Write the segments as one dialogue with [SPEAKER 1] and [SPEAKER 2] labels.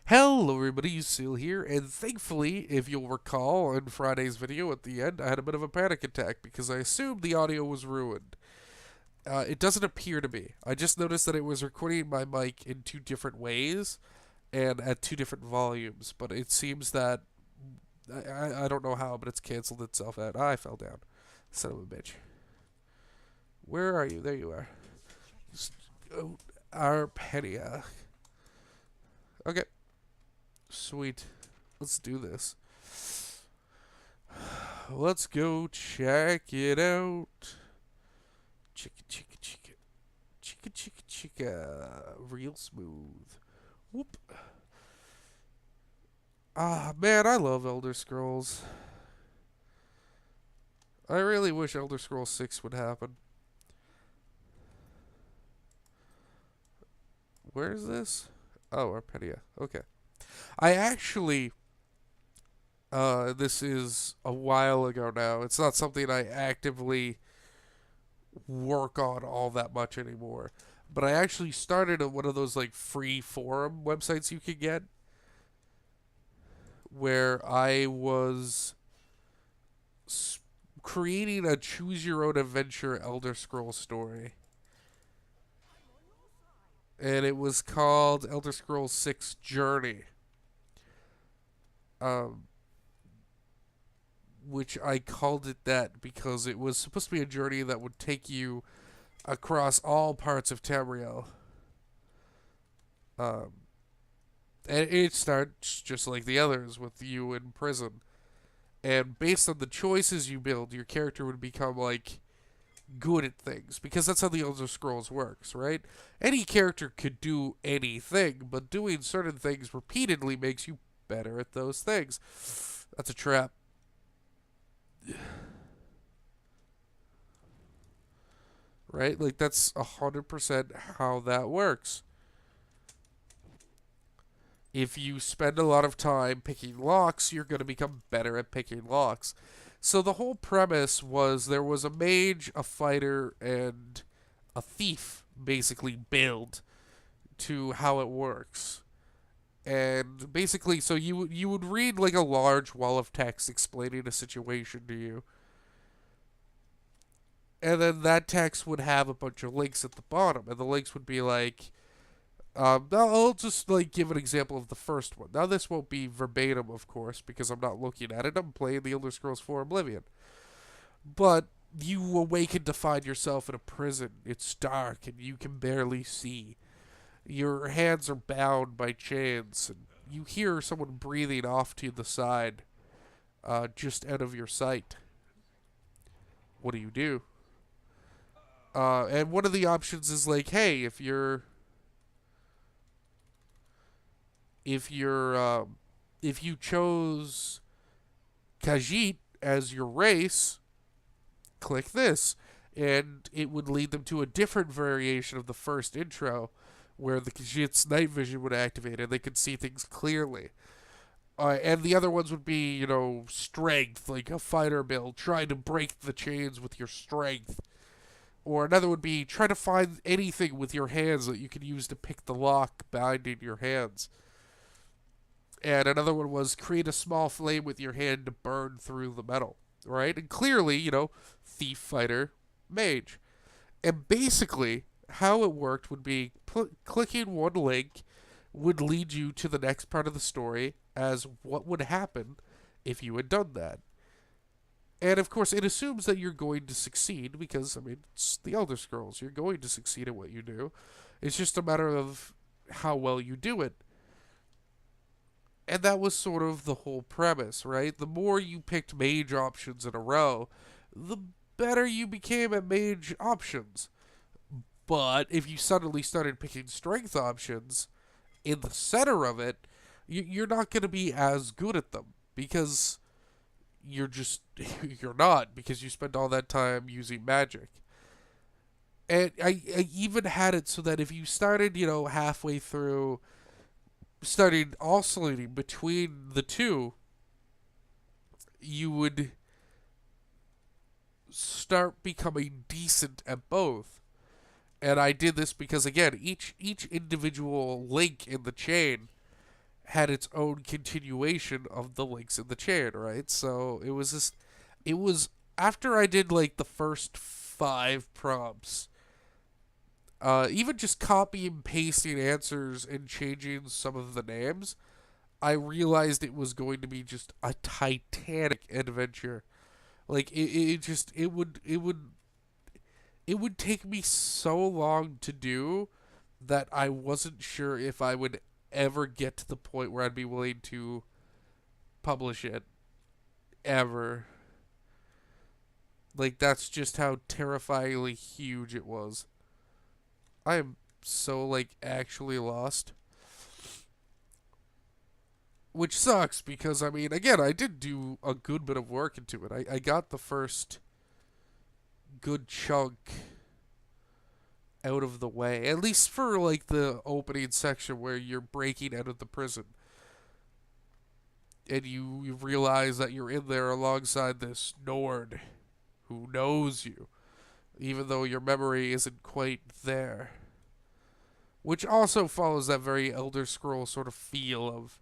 [SPEAKER 1] Hello everybody, Seal here, and thankfully, if you'll recall in Friday's video at the end, I had a bit of a panic attack because I assumed the audio was ruined. It doesn't appear to be. I just noticed that it was recording my mic in two different ways and at two different volumes, but it seems that, I don't know how, but it's canceled itself out. I fell down. Son of a bitch. Where are you? There you are. Oh, Arpedia. Okay, sweet. Let's do this. Let's go check it out. Chicka, chicka, chicka. Chicka, chicka, chicka. Real smooth. Whoop. Ah, man, I love Elder Scrolls. I really wish Elder Scrolls 6 would happen. Where is this? Oh, Arpedia. Okay. I actually, this is a while ago now. It's not something I actively work on all that much anymore. But I actually started on one of those like free forum websites you could get where I was creating a choose your own adventure Elder Scrolls story. And it was called Elder Scrolls 6 Journey. Um, which I called it that because it was supposed to be a journey that would take you across all parts of Tamriel. Um, and it starts just like the others with you in prison. And based on the choices you build, your character would become like good at things because that's how the Elder Scrolls works, right? Any character could do anything, but doing certain things repeatedly makes you better at those things. That's a trap. Right? Like that's 100% how that works. If you spend a lot of time picking locks, you're going to become better at picking locks. So the whole premise was there was a mage, a fighter, and a thief basically build to how it works. And basically, so you would read like a large wall of text explaining a situation to you, and then that text would have a bunch of links at the bottom, and the links would be like, now I'll just like give an example of the first one. Now this won't be verbatim, of course, because I'm not looking at it. I'm playing the Elder Scrolls 4 Oblivion. But you awaken to find yourself in a prison. It's dark and you can barely see. Your hands are bound by chains, and you hear someone breathing off to the side, just out of your sight. What do you do? And one of the options is like, hey, if you chose Khajiit as your race, click this, and it would lead them to a different variation of the first intro, where the Khajiit's night vision would activate and they could see things clearly. And the other ones would be, strength, like a fighter build, trying to break the chains with your strength. Or another would be try to find anything with your hands that you can use to pick the lock binding your hands. And another one was create a small flame with your hand to burn through the metal, right? And clearly, thief, fighter, mage. And basically, how it worked would be clicking one link would lead you to the next part of the story as what would happen if you had done that. And of course, it assumes that you're going to succeed because, I mean, it's the Elder Scrolls. You're going to succeed at what you do. It's just a matter of how well you do it. And that was sort of the whole premise, right? The more you picked mage options in a row, the better you became at mage options. But if you suddenly started picking strength options in the center of it, you're not going to be as good at them because you're just you're not because you spent all that time using magic. And I even had it so that if you started, halfway through, started oscillating between the two, you would start becoming decent at both. And I did this because again, each individual link in the chain had its own continuation of the links in the chain, right? So it was just, it was after I did like the first 5 prompts, even just copy and pasting answers and changing some of the names, I realized it was going to be just a titanic adventure. Like it just it would take me so long to do that I wasn't sure if I would ever get to the point where I'd be willing to publish it ever. Like that's just how terrifyingly huge it was. I am so like actually lost. Which sucks because I mean again I did do a good bit of work into it. I got the first good chunk out of the way. At least for like the opening section where you're breaking out of the prison. And you realize that you're in there alongside this Nord who knows you, even though your memory isn't quite there. Which also follows that very Elder Scroll sort of feel of,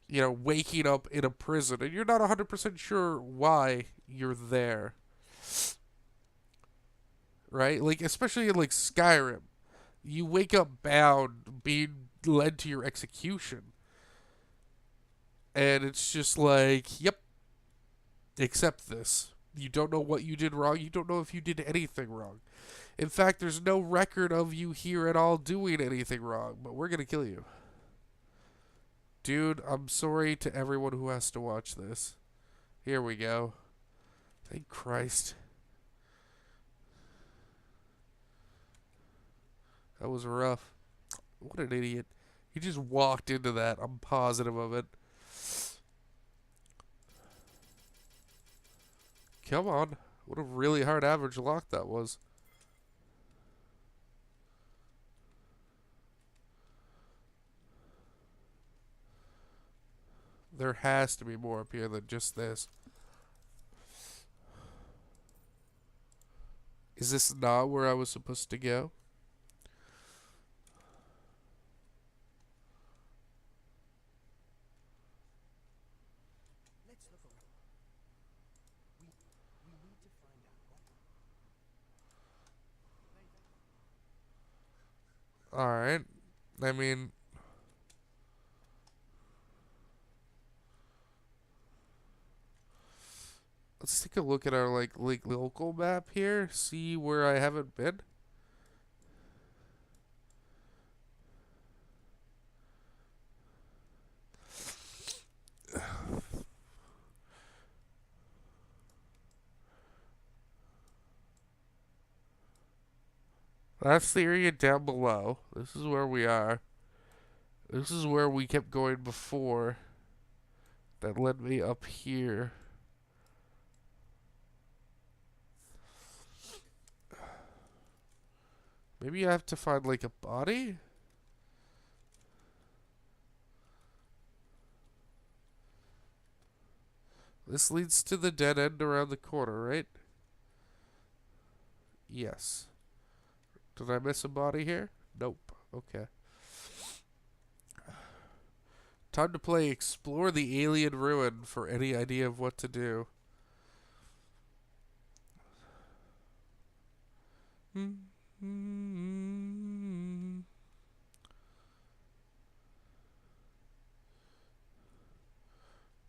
[SPEAKER 1] you know, waking up in a prison and you're not 100% sure why you're there. Right? Like, especially in, like, Skyrim. You wake up bound, being led to your execution. And it's just like, yep, accept this. You don't know what you did wrong. You don't know if you did anything wrong. In fact, there's no record of you here at all doing anything wrong, but we're going to kill you. Dude, I'm sorry to everyone who has to watch this. Here we go. Thank Christ. That was rough. What an idiot. He just walked into that. I'm positive of it. Come on. What a really hard average lock that was. There has to be more up here than just this. Is this not where I was supposed to go? Alright. I mean, let's take a look at our like local map here. See where I haven't been. That's the area down below. This is where we are. This is where we kept going before. That led me up here. Maybe I have to find like a body? This leads to the dead end around the corner, right? Yes. Did I miss a body here? Nope. Okay. Time to play Explore the Alien Ruin for any idea of what to do.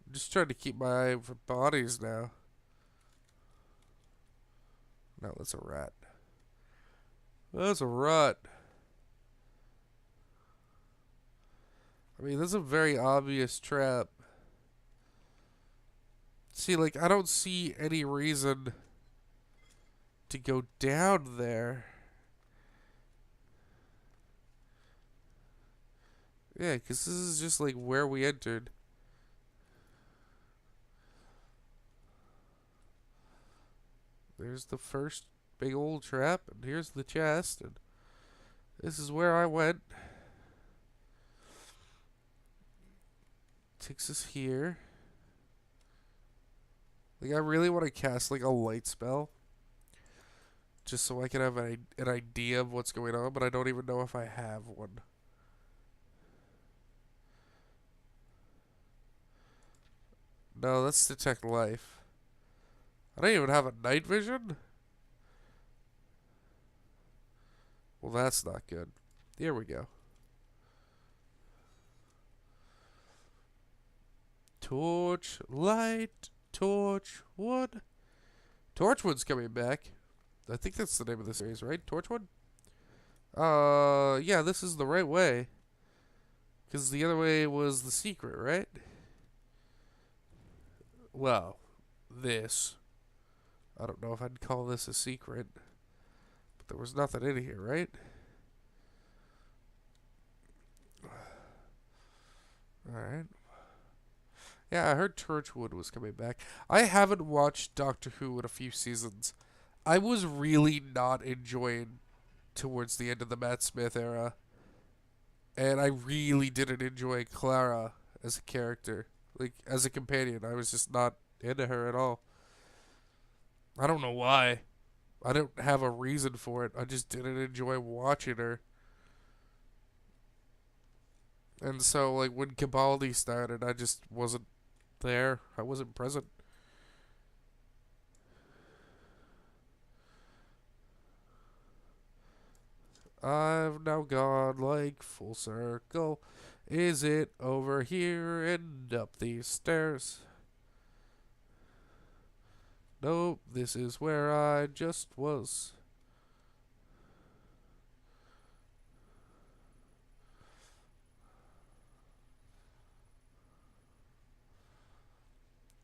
[SPEAKER 1] Just trying to keep my eye for bodies now. No, that's a rat. That's a rat. I mean, that's a very obvious trap. See, like, I don't see any reason to go down there. Yeah, because this is just, like, where we entered. There's the first big old trap, and here's the chest, and this is where I went. Takes us here. Like, I really want to cast, like, a light spell. Just so I can have an idea of what's going on, but I don't even know if I have one. No, let's detect life. I don't even have a night vision? Well, that's not good. Here we go. Torch, light, torch, wood. Torchwood's coming back. I think that's the name of the series, right? Torchwood? Yeah, this is the right way. Because the other way was the secret, right? Well, this. I don't know if I'd call this a secret. But there was nothing in here, right? Alright. Yeah, I heard Torchwood was coming back. I haven't watched Doctor Who in a few seasons. I was really not enjoying towards the end of the Matt Smith era. And I really didn't enjoy Clara as a character. Like, as a companion, I was just not into her at all. I don't know why. I don't have a reason for it. I just didn't enjoy watching her. And so, like, when Cabaldi started, I just wasn't there. I wasn't present. I've now gone, like, full circle. Is it over here and up these stairs? Nope, this is where I just was.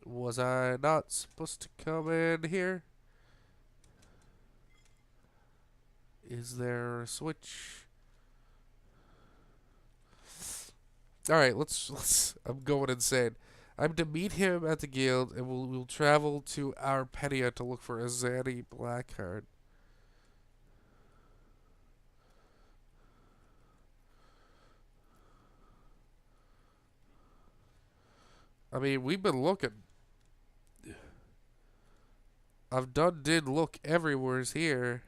[SPEAKER 1] Was I not supposed to come in here? Is there a switch? Alright, let's I'm going insane. I'm to meet him at the guild and we'll travel to Arpenia to look for a Zanny Blackheart. I mean, we've been looking. Did look everywhere's here.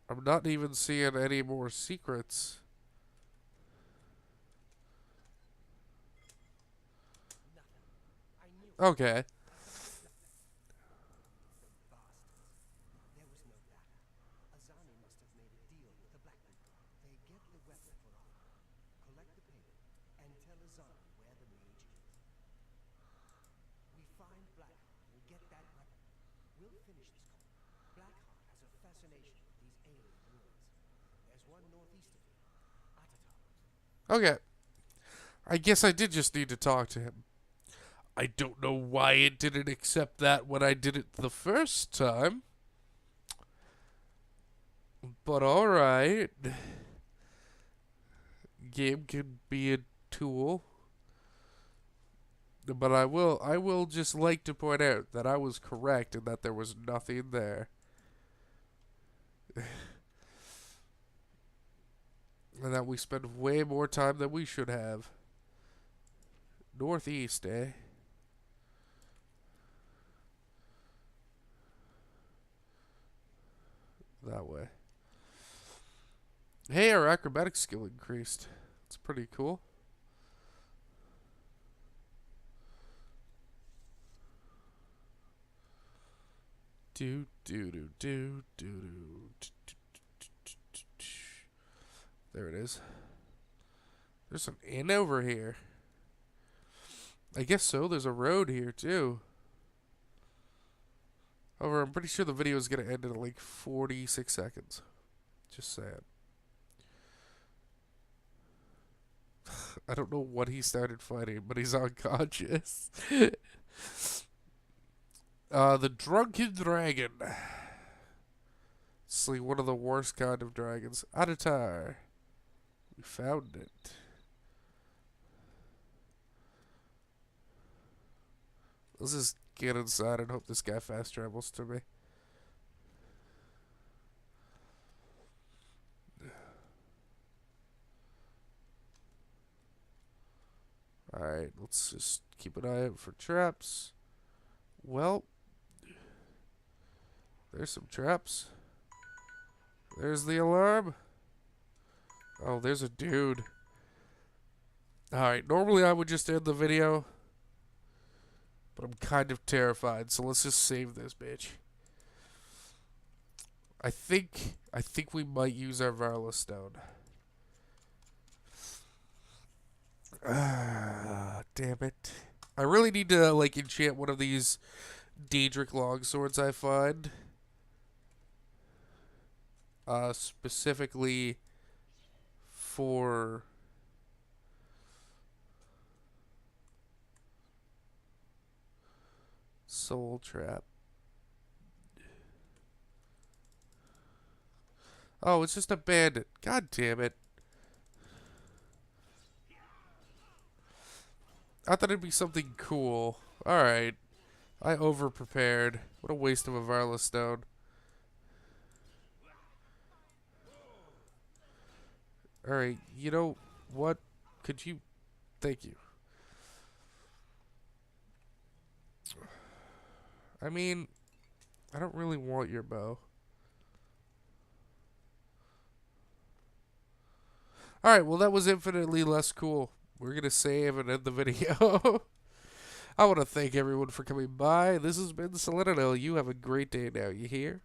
[SPEAKER 1] I'm not even seeing any more secrets. Okay. Okay. I guess I did just need to talk to him. I don't know why it didn't accept that when I did it the first time. But alright. Game can be a tool. But I will just like to point out that I was correct and that there was nothing there. And that we spend way more time than we should have. Northeast, eh? That way. Hey, our acrobatic skill increased. It's pretty cool. Do do do do do do. There it is. There's an inn over here. I guess so. There's a road here too. However, I'm pretty sure the video is gonna end in like 46 seconds. Just saying. I don't know what he started fighting, but he's unconscious. The Drunken Dragon. It's like one of the worst kind of dragons. Atatar. We found it. Let's just get inside and hope this guy fast travels to me. Alright, let's just keep an eye out for traps. Well, there's some traps. There's the alarm. Oh, there's a dude. Alright, normally I would just end the video, but I'm kind of terrified, so let's just save this bitch. I think we might use our Varla Stone. Ah, damn it. I really need to, like, enchant one of these Daedric longswords I find. Specifically for Soul Trap. Oh, it's just a bandit. God damn it. I thought it'd be something cool. Alright. I over-prepared. What a waste of a Varla Stone. Alright, you know what? Could you... Thank you. I mean, I don't really want your bow. Alright, well that was infinitely less cool. We're gonna save and end the video. I want to thank everyone for coming by. This has been Selenadel. You have a great day now, you hear?